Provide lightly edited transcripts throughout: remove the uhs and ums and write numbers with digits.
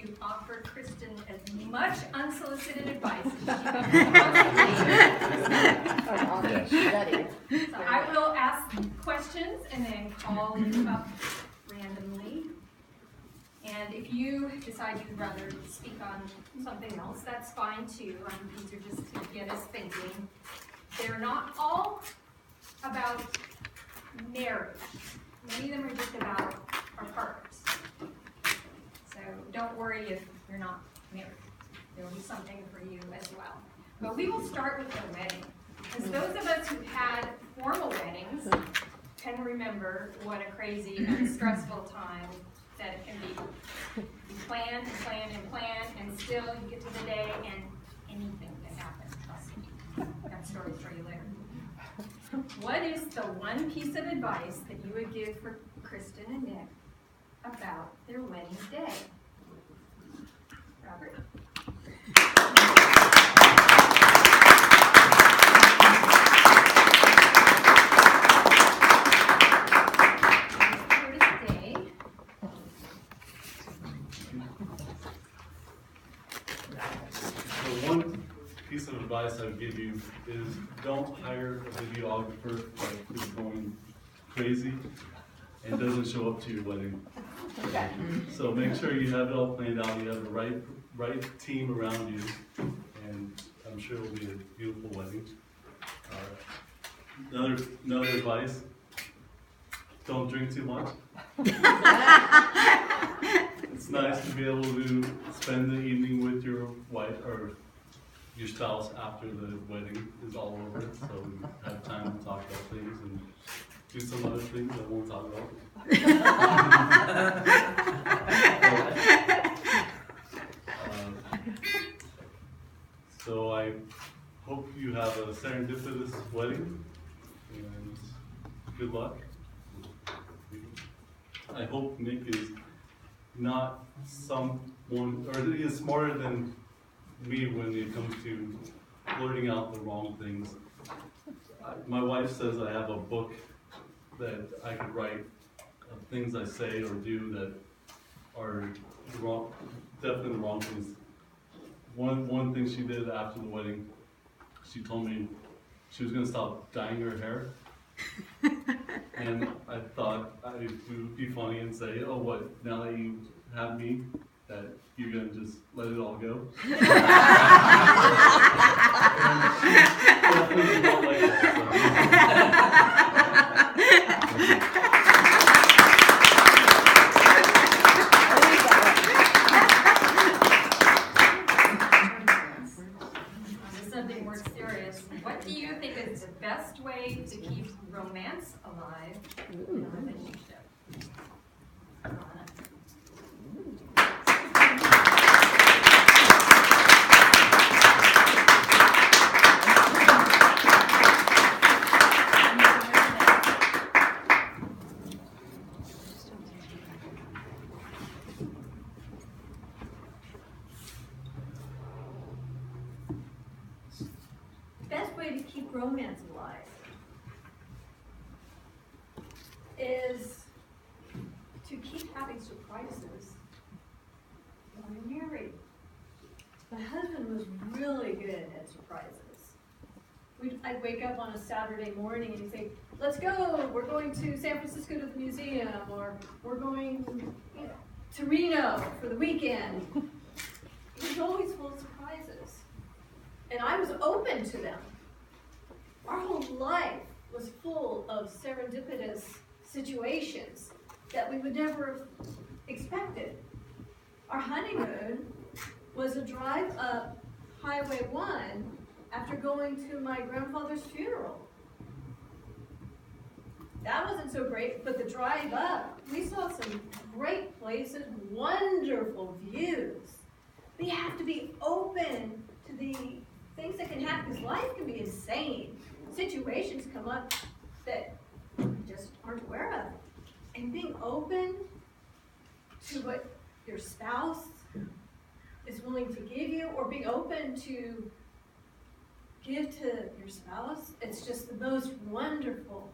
to offer Kristin as much unsolicited advice as she can. So I will ask questions and then call you up randomly. And if you decide you'd rather speak on something else, that's fine too. These are just to get us thinking. They're not all about marriage. Many of them are just about our partners. So don't worry if you're not married. There will be something for you as well. But we will start with the wedding. Because those of us who've had formal weddings can remember what a crazy and stressful time that it can be. You plan and plan and plan, and still you get to the day and anything can happen, trust me. Got stories for you later. What is the one piece of advice that you would give for Kristin and Nick about their wedding day? Robert? Piece of advice I would give you is don't hire a videographer who's going crazy and doesn't show up to your wedding. Okay. So make sure you have it all planned out, you have the right team around you, and I'm sure it'll be a beautiful wedding. Another advice, don't drink too much. It's nice to be able to spend the evening with your wife or your spouse after the wedding is all over, so we have time to talk about things and do some other things I won't talk about. So I hope you have a serendipitous wedding, and good luck. I hope Nick is not someone, or he is smarter than me when it comes to blurting out the wrong things. My wife says I have a book that I could write of things I say or do that are wrong, definitely the wrong things. One thing she did after the wedding, she told me she was going to stop dyeing her hair. And I thought it would be funny and say, oh, what, now that you have me, that you're going to just let it all go? Definitely not like that, Something more serious. What do you think is the best way to keep romance alive in a relationship? Best way to keep romance alive is to keep having surprises when you're married. My husband was really good at surprises. I'd wake up on a Saturday morning and he'd say, let's go, we're going to San Francisco to the museum, or we're going to Reno for the weekend. He was always full of surprises. And I was open to them. Our whole life was full of serendipitous situations that we would never have expected. Our honeymoon was a drive up Highway 1 after going to my grandfather's funeral. That wasn't so great, but the drive up, we saw some great places, wonderful views. We have to be open to the things that can happen, because life can be insane. Situations come up that we just aren't aware of. And being open to what your spouse is willing to give you, or being open to give to your spouse, it's just the most wonderful.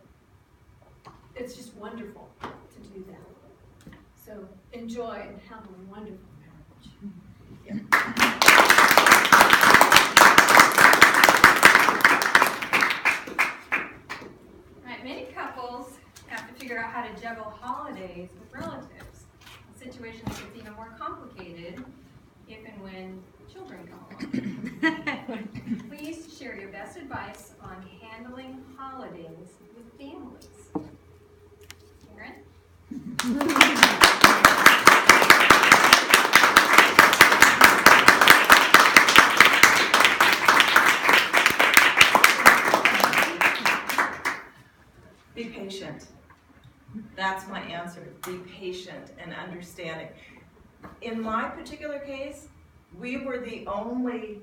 It's just wonderful to do that. So enjoy and have a wonderful marriage. interested if and when children come along. Please share your best advice on handling holidays with families. Karen? Be patient. That's my answer. Be patient and understanding. In my particular case, we were the only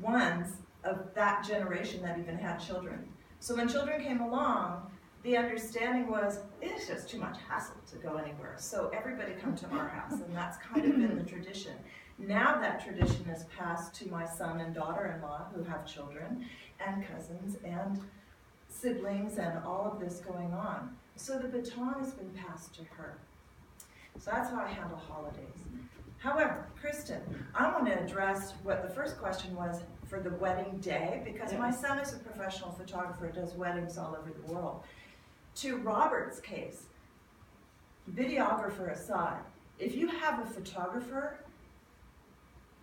ones of that generation that even had children. So when children came along, the understanding was, it's just too much hassle to go anywhere. So everybody come to our house, and that's kind of been the tradition. Now that tradition is passed to my son and daughter-in-law who have children, and cousins, and siblings, and all of this going on. So the baton has been passed to her. So that's how I handle holidays. However, Kristin, I want to address what the first question was for the wedding day, because my son is a professional photographer, does weddings all over the world. To Robert's case, videographer aside, if you have a photographer,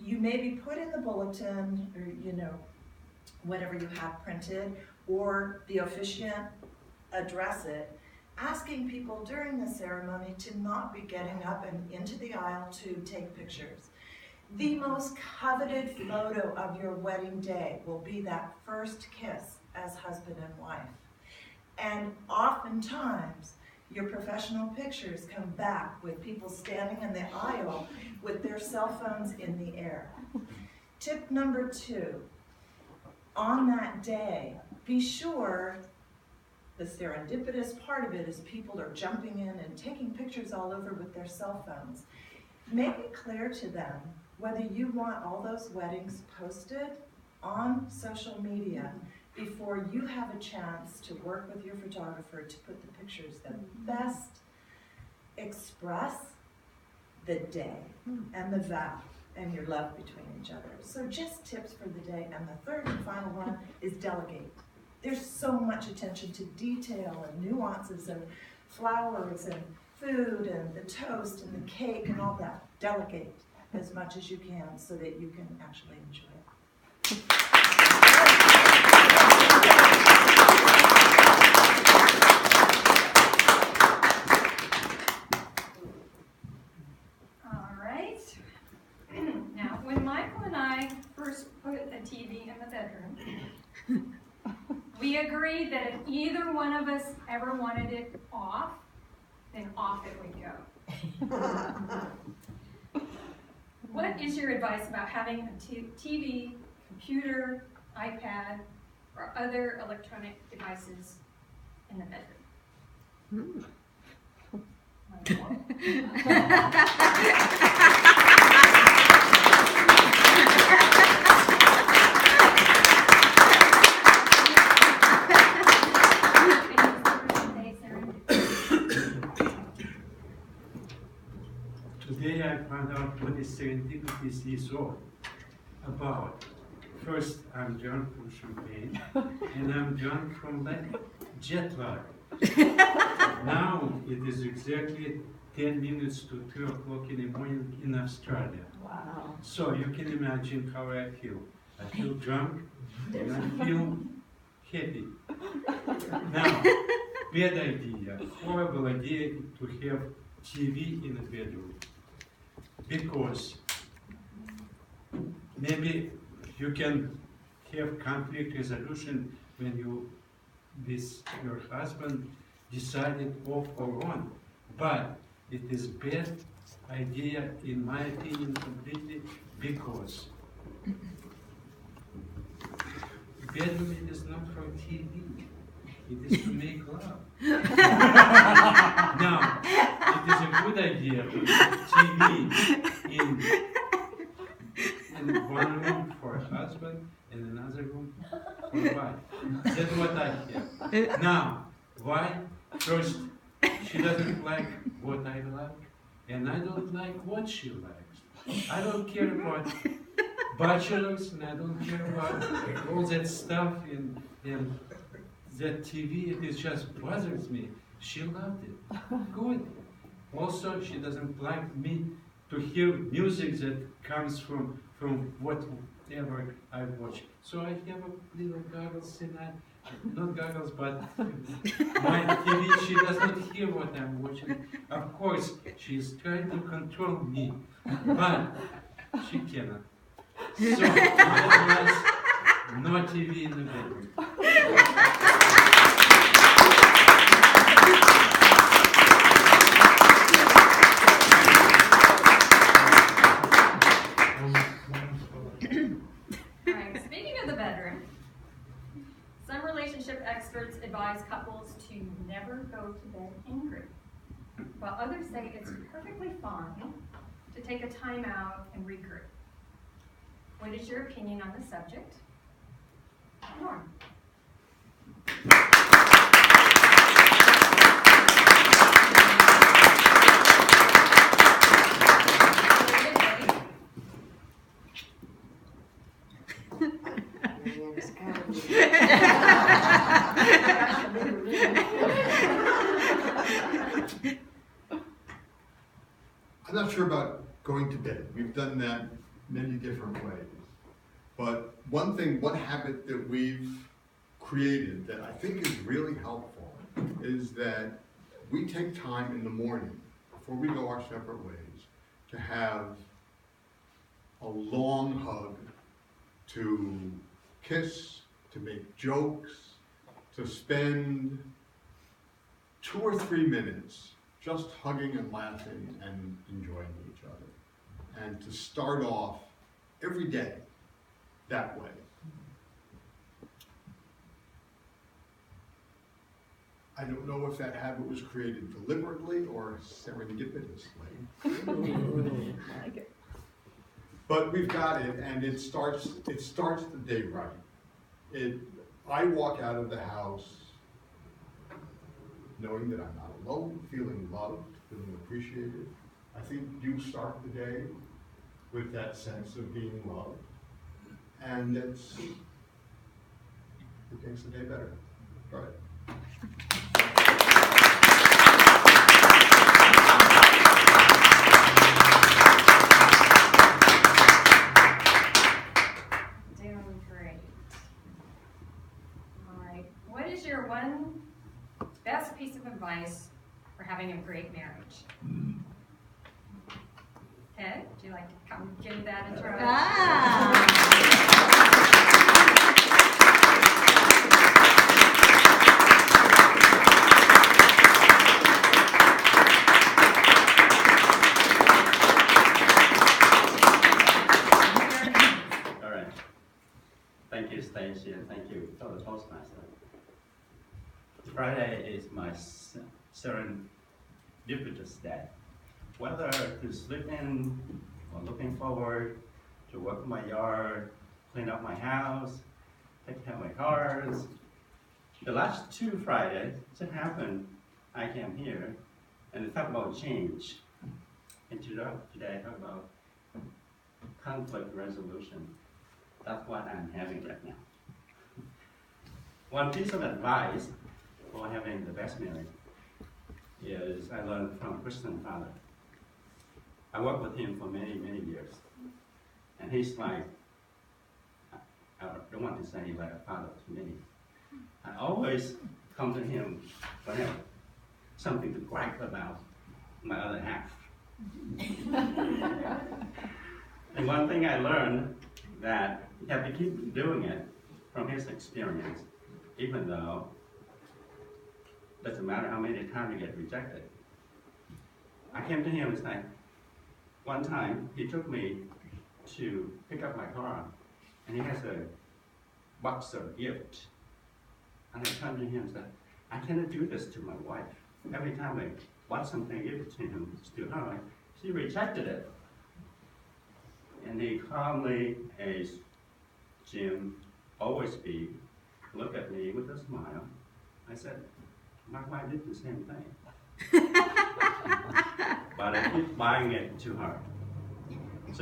you maybe put in the bulletin, or whatever you have printed, or the officiant address it, asking people during the ceremony to not be getting up and into the aisle to take pictures. The most coveted photo of your wedding day will be that first kiss as husband and wife. And oftentimes, your professional pictures come back with people standing in the aisle with their cell phones in the air. Tip number 2, on that day, be sure the serendipitous part of it is people are jumping in and taking pictures all over with their cell phones. Make it clear to them whether you want all those weddings posted on social media before you have a chance to work with your photographer to put the pictures that best express the day and the vow and your love between each other. So just tips for the day. And the third and final one is delegate. There's so much attention to detail and nuances and flowers and food and the toast and the cake and all that. Delegate as much as you can so that you can actually enjoy it. All right. Now, when Michael and I first put a TV in the bedroom, we agreed that if either one of us ever wanted it off, then off it would go. What is your advice about having a TV, computer, iPad, or other electronic devices in the bedroom? Today I found out what is serendipity is all about. First, I'm drunk from champagne, and I'm drunk from jet lag. Now it is exactly 10 minutes to 2 o'clock in the morning in Australia. Wow. So you can imagine how I feel. I feel drunk, and I feel happy. Now, bad idea, horrible idea to have TV in the bedroom. Because maybe you can have conflict resolution when you, with your husband, decided off or on. But it is bad idea, in my opinion, completely, because bedroom it is not for TV. It is to make love. Now, it is a good idea to put TV in one room for a husband and another room for a wife. That's what I have. Now, why? First, she doesn't like what I like, and I don't like what she likes. I don't care about bachelors, and I don't care about all that stuff and that TV. It just bothers me. She loved it. Good. Also, she doesn't like me to hear music that comes from whatever I watch. So I have a little goggles and not goggles, but my TV, she does not hear what I'm watching. Of course, she's trying to control me, but she cannot. So, no TV in the bedroom. Alright, speaking of the bedroom, some relationship experts advise couples to never go to bed angry, while others say it's perfectly fine to take a time out and regroup. What is your opinion on the subject? Norm. I'm not sure about going to bed. We've done that many different ways. But one habit that we've created that I think is really helpful is that we take time in the morning, before we go our separate ways, to have a long hug, to kiss, to make jokes, to spend 2 or 3 minutes just hugging and laughing and enjoying each other. And to start off every day that way. I don't know if that habit was created deliberately or serendipitously. But we've got it, and it starts the day right. I walk out of the house knowing that I'm not alone, feeling loved, feeling appreciated. I think you start the day with that sense of being loved, and it makes the day better. Go ahead. Doing great. All right. What is your one best piece of advice for having a great marriage? Ted, would you like to come give that a try? All right. Thank you, Stacy, and thank you for the Toastmaster. Friday is my serendipitous day. Whether to sleep in or looking forward to work in my yard, clean up my house, take care of my cars. The last 2 Fridays, it happened, I came here and talk about change. And today I talk about conflict resolution. That's what I'm having right now. One piece of advice for having the best marriage is I learned from Kristin father. I worked with him for many, many years. And he's like, I don't want to say he's like a father to me. I always come to him when I have something to gripe about my other half. And one thing I learned that you have to keep doing it from his experience, even though it doesn't matter how many times you get rejected. I came to him and said, one time he took me to pick up my car and he has a box of gift. And I turned to him and said, I cannot do this to my wife. Every time I bought something, give it to her, she rejected it. And he calmly, as Jim always be, looked at me with a smile. I said, my wife did the same thing. But I keep buying it to her.